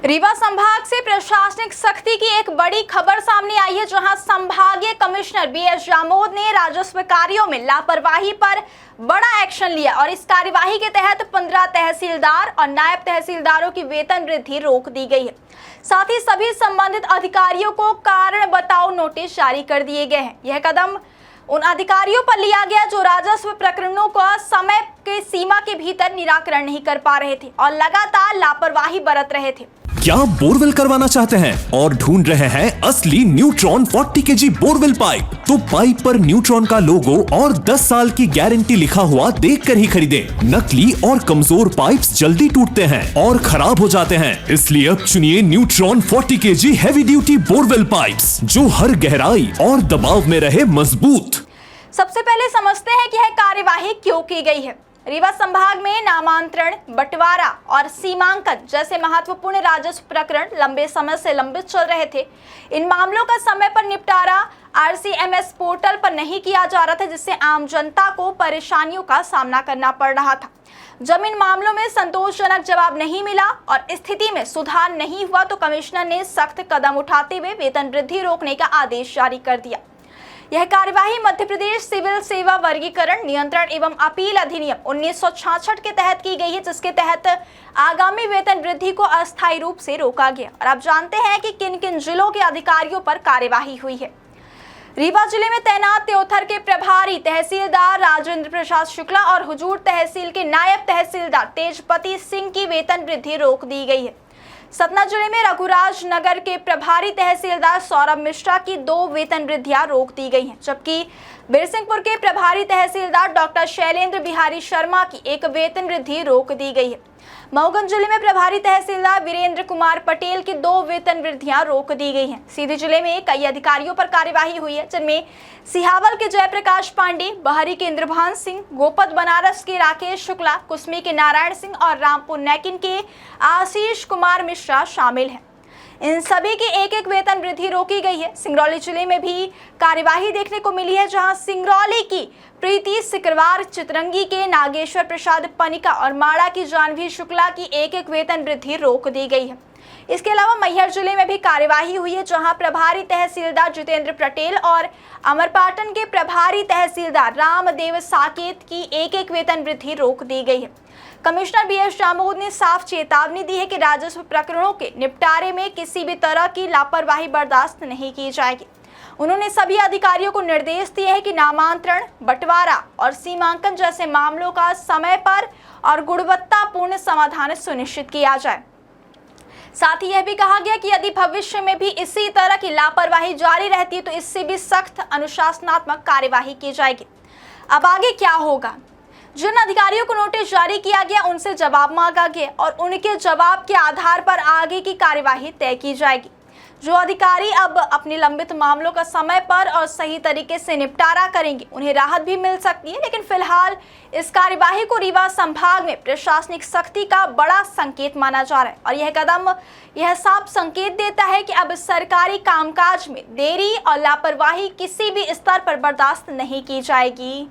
रीवा संभाग से प्रशासनिक सख्ती की एक बड़ी खबर सामने आई है, जहां संभागीय कमिश्नर बीएस जामोद ने राजस्व कार्यों में लापरवाही पर बड़ा एक्शन लिया और इस कार्यवाही के तहत 15 तहसीलदार और नायब तहसीलदारों की वेतन वृद्धि रोक दी गई है। साथ ही सभी संबंधित अधिकारियों को कारण बताओ नोटिस जारी कर दिए गए हैं। यह कदम उन अधिकारियों पर लिया गया जो राजस्व प्रकरणों का समय के सीमा के भीतर निराकरण नहीं कर पा रहे थे और लगातार लापरवाही बरत रहे थे। क्या आप बोरवेल करवाना चाहते हैं और ढूंढ रहे हैं असली न्यूट्रॉन 40 केजी बोरवेल पाइप? तो पाइप पर न्यूट्रॉन का लोगो और 10 साल की गारंटी लिखा हुआ देखकर ही खरीदें। नकली और कमजोर पाइप्स जल्दी टूटते हैं और खराब हो जाते हैं, इसलिए अब चुनिए neutron 40 KG heavy duty borewell pipes, जो हर गहराई और दबाव में रहे मजबूत। सबसे पहले समझते हैं कि यह कार्यवाही क्यों की गई है। रीवा संभाग में नामांतरण, बंटवारा और सीमांकन जैसे महत्वपूर्ण राजस्व प्रकरण लंबे समय से लंबित चल रहे थे। इन मामलों का समय पर निपटारा RCMS पोर्टल पर नहीं किया जा रहा था, जिससे आम जनता को परेशानियों का सामना करना पड़ रहा था। जब इन मामलों में संतोषजनक जवाब नहीं मिला और स्थिति में सुधार नहीं हुआ तो कमिश्नर ने सख्त कदम उठाते हुए वेतन वृद्धि रोकने का आदेश जारी कर दिया। यह कार्यवाही मध्य प्रदेश सिविल सेवा वर्गीकरण, नियंत्रण एवं अपील अधिनियम 1966 के तहत की गई है, जिसके तहत आगामी वेतन वृद्धि को अस्थायी रूप से रोका गया। और आप जानते हैं कि किन किन जिलों के अधिकारियों पर कार्यवाही हुई है। रीवा जिले में तैनात त्योथर के प्रभारी तहसीलदार राजेंद्र प्रसाद शुक्ला और हुजूर तहसील के नायब तहसीलदार तेजपति सिंह की वेतन वृद्धि रोक दी गई है। सतना जिले में रघुराज नगर के प्रभारी तहसीलदार सौरभ मिश्रा की 2 वेतन वृद्धियां रोक दी गई हैं, जबकि बिरसिंहपुर के प्रभारी तहसीलदार डॉक्टर शैलेंद्र बिहारी शर्मा की 1 वेतन वृद्धि रोक दी गई है। मऊगंज जिले में प्रभारी तहसीलदार वीरेंद्र कुमार पटेल की 2 वेतन वृद्धियां रोक दी गई हैं। सीधी जिले में कई अधिकारियों पर कार्यवाही हुई है, जिनमें सिहावल के जयप्रकाश पांडे, बहरी के इंद्रभान सिंह, गोपद बनारस के राकेश शुक्ला, कुसमी के नारायण सिंह और रामपुर नैकिन के आशीष कुमार मिश्रा शामिल हैं। इन सभी की 1-1 वेतन वृद्धि रोकी गई है। सिंगरौली जिले में भी कार्यवाही देखने को मिली है, जहां सिंगरौली की प्रीति सिकरवार, चितरंगी के नागेश्वर प्रसाद पनिका और माड़ा की जानवी शुक्ला की 1-1 वेतन वृद्धि रोक दी गई है। इसके अलावा मैहर जिले में भी कार्यवाही हुई है, जहां प्रभारी तहसीलदार जितेंद्र पटेल और अमरपाटन के प्रभारी तहसीलदार रामदेव साकेत की 1-1 वेतन वृद्धि रोक दी गई है। कमिश्नर बीएस जामोद ने साफ चेतावनी दी है कि राजस्व प्रकरणों के निपटारे में किसी भी तरह की लापरवाही बर्दाश्त नहीं की जाएगी। उन्होंने सभी अधिकारियों को निर्देश दिए हैं कि नामांतरण, बंटवारा और सीमांकन जैसे मामलों का समय पर और गुणवत्तापूर्ण समाधान सुनिश्चित किया जाए। साथ ही यह भी कहा गया कि यदि भविष्य में भी इसी तरह की लापरवाही जारी रहती है तो इससे भी सख्त अनुशासनात्मक कार्यवाही की जाएगी। अब आगे क्या होगा? जिन अधिकारियों को नोटिस जारी किया गया उनसे जवाब मांगा गया और उनके जवाब के आधार पर आगे की कार्यवाही तय की जाएगी। जो अधिकारी अब अपने लंबित मामलों का समय पर और सही तरीके से निपटारा करेंगे, उन्हें राहत भी मिल सकती है। लेकिन फिलहाल इस कार्यवाही को रीवा संभाग में प्रशासनिक सख्ती का बड़ा संकेत माना जा रहा है और यह कदम यह साफ संकेत देता है कि अब सरकारी कामकाज में देरी और लापरवाही किसी भी स्तर पर बर्दाश्त नहीं की जाएगी।